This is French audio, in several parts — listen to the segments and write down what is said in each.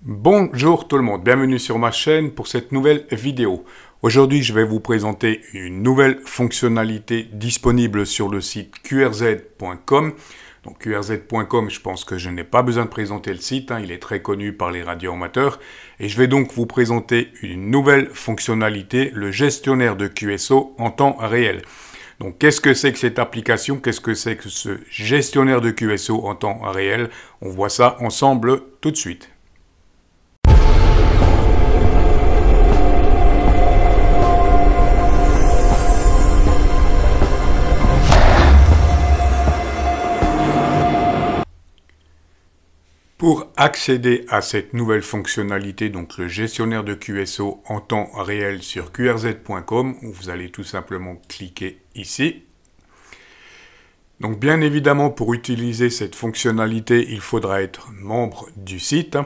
Bonjour tout le monde, bienvenue sur ma chaîne pour cette nouvelle vidéo. Aujourd'hui, je vais vous présenter une nouvelle fonctionnalité disponible sur le site qrz.com. Donc qrz.com, je pense que je n'ai pas besoin de présenter le site, il est très connu par les radioamateurs. Et je vais donc vous présenter une nouvelle fonctionnalité, le gestionnaire de QSO en temps réel. Donc qu'est-ce que c'est que cette application? Qu'est-ce que c'est que ce gestionnaire de QSO en temps réel? On voit ça ensemble tout de suite. Pour accéder à cette nouvelle fonctionnalité, donc le gestionnaire de QSO en temps réel sur qrz.com, vous allez tout simplement cliquer ici. Donc bien évidemment, pour utiliser cette fonctionnalité, il faudra être membre du site.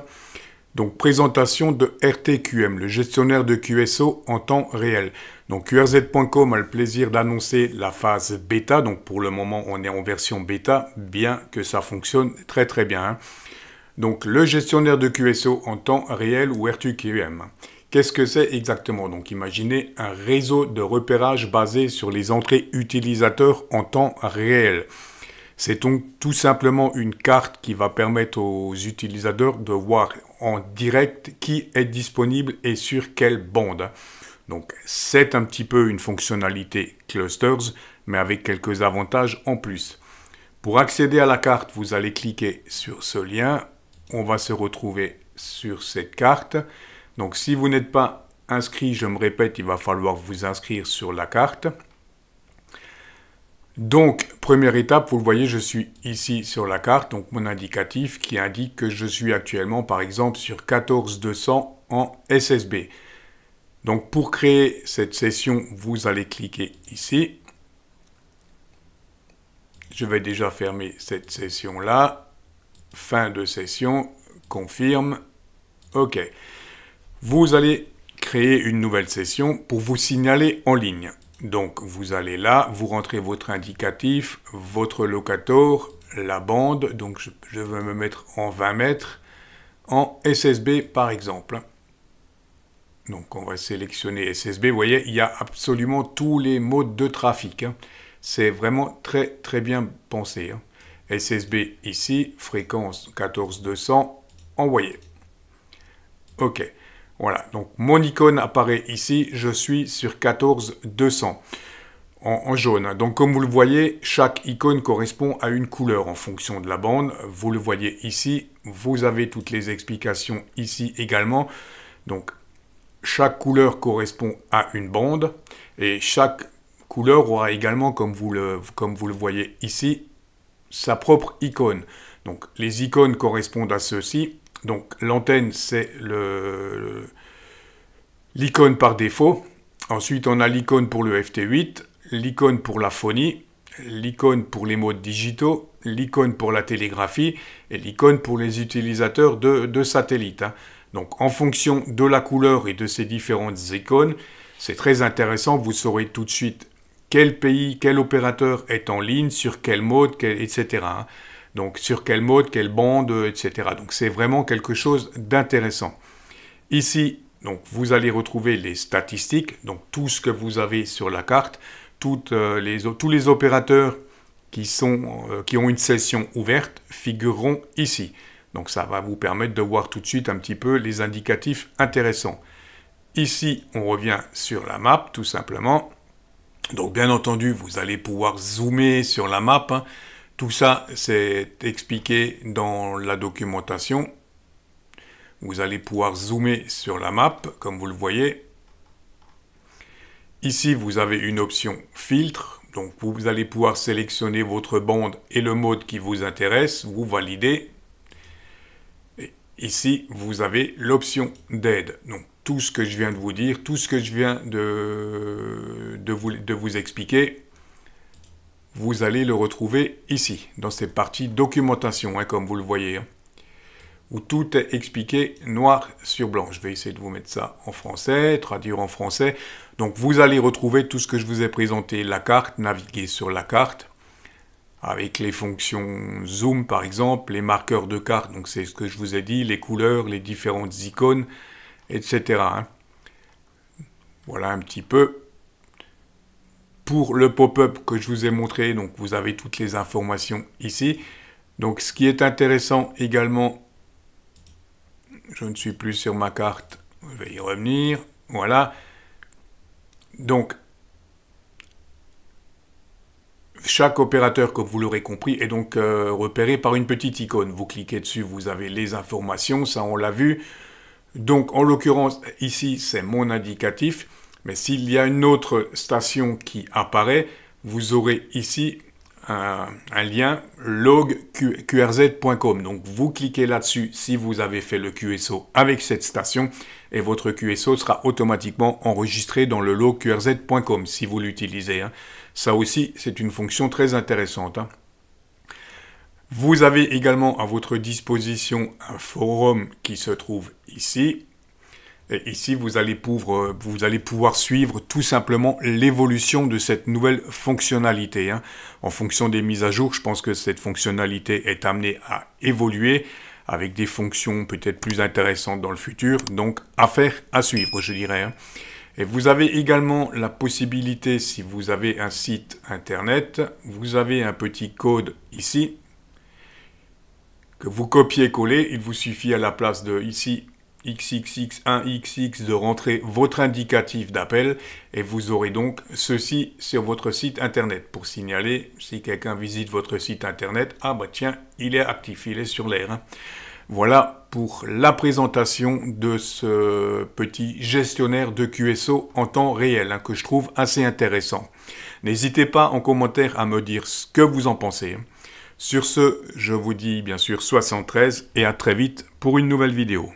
Donc présentation de RTQM, le gestionnaire de QSO en temps réel. Donc qrz.com a le plaisir d'annoncer la phase bêta, donc pour le moment on est en version bêta, bien que ça fonctionne très très bien. Donc, le gestionnaire de QSO en temps réel ou RTQM. Qu'est-ce que c'est exactement? Donc, imaginez un réseau de repérage basé sur les entrées utilisateurs en temps réel. C'est donc tout simplement une carte qui va permettre aux utilisateurs de voir en direct qui est disponible et sur quelle bande. Donc, c'est un petit peu une fonctionnalité clusters, mais avec quelques avantages en plus. Pour accéder à la carte, vous allez cliquer sur ce lien. On va se retrouver sur cette carte. Donc, si vous n'êtes pas inscrit, je me répète, il va falloir vous inscrire sur la carte. Donc, première étape, vous le voyez, je suis ici sur la carte, donc mon indicatif qui indique que je suis actuellement, par exemple, sur 14200 en SSB. Donc, pour créer cette session, vous allez cliquer ici. Je vais déjà fermer cette session-là. Fin de session, confirme, OK. Vous allez créer une nouvelle session pour vous signaler en ligne. Donc, vous allez là, vous rentrez votre indicatif, votre locator, la bande, donc je vais me mettre en 20 mètres, en SSB par exemple. Donc, on va sélectionner SSB. Vous voyez, il y a absolument tous les modes de trafic. C'est vraiment très, très bien pensé. SSB ici, fréquence 14200, envoyé. OK. Voilà, donc mon icône apparaît ici, je suis sur 14200 en jaune. Donc comme vous le voyez, chaque icône correspond à une couleur en fonction de la bande. Vous le voyez ici, vous avez toutes les explications ici également. Donc chaque couleur correspond à une bande et chaque couleur aura également, comme vous le voyez ici, sa propre icône. Donc les icônes correspondent à ceux-ci. Donc l'antenne c'est l'icône par défaut. Ensuite on a l'icône pour le FT8, l'icône pour la phonie, l'icône pour les modes digitaux, l'icône pour la télégraphie et l'icône pour les utilisateurs de satellites. Donc en fonction de la couleur et de ces différentes icônes, c'est très intéressant, vous saurez tout de suite quel pays, quel opérateur est en ligne, sur quel mode, etc. Donc sur quel mode, quelle bande, etc. Donc c'est vraiment quelque chose d'intéressant. Ici, donc, vous allez retrouver les statistiques, donc tout ce que vous avez sur la carte, tous les opérateurs qui ont une session ouverte figureront ici. Donc ça va vous permettre de voir tout de suite un petit peu les indicatifs intéressants. Ici, on revient sur la map, tout simplement. Donc bien entendu, vous allez pouvoir zoomer sur la map. Tout ça, c'est expliqué dans la documentation. Vous allez pouvoir zoomer sur la map, comme vous le voyez. Ici, vous avez une option filtre. Donc vous allez pouvoir sélectionner votre bande et le mode qui vous intéresse. Vous validez. Et ici, vous avez l'option d'aide. Donc tout ce que je viens de vous dire, tout ce que je viens de vous expliquer, vous allez le retrouver ici, dans cette partie documentation, comme vous le voyez, où tout est expliqué noir sur blanc. Je vais essayer de vous mettre ça en français, traduire en français. Donc vous allez retrouver tout ce que je vous ai présenté, la carte, naviguer sur la carte, avec les fonctions zoom par exemple, les marqueurs de carte, donc c'est ce que je vous ai dit, les couleurs, les différentes icônes, etc. Voilà un petit peu. Pour le pop-up que je vous ai montré, donc vous avez toutes les informations ici. Donc ce qui est intéressant également, je ne suis plus sur ma carte, je vais y revenir, voilà. Donc chaque opérateur, comme vous l'aurez compris, est donc repéré par une petite icône. Vous cliquez dessus, vous avez les informations, ça on l'a vu. Donc en l'occurrence, ici c'est mon indicatif. Mais s'il y a une autre station qui apparaît, vous aurez ici un lien log-qrz.com. Donc vous cliquez là-dessus si vous avez fait le QSO avec cette station et votre QSO sera automatiquement enregistré dans le log-qrz.com si vous l'utilisez. Ça aussi, c'est une fonction très intéressante. Vous avez également à votre disposition un forum qui se trouve ici. Et ici, vous allez pouvoir suivre tout simplement l'évolution de cette nouvelle fonctionnalité. En fonction des mises à jour, je pense que cette fonctionnalité est amenée à évoluer avec des fonctions peut-être plus intéressantes dans le futur. Donc, affaire à suivre, je dirais. Et vous avez également la possibilité, si vous avez un site internet, vous avez un petit code ici que vous copiez-collez. Il vous suffit à la place de ici XXX1XX de rentrer votre indicatif d'appel et vous aurez donc ceci sur votre site internet pour signaler si quelqu'un visite votre site internet, ah bah tiens, il est actif, il est sur l'air. Voilà pour la présentation de ce petit gestionnaire de QSO en temps réel que je trouve assez intéressant. N'hésitez pas en commentaire à me dire ce que vous en pensez. Sur ce, je vous dis bien sûr 73 et à très vite pour une nouvelle vidéo.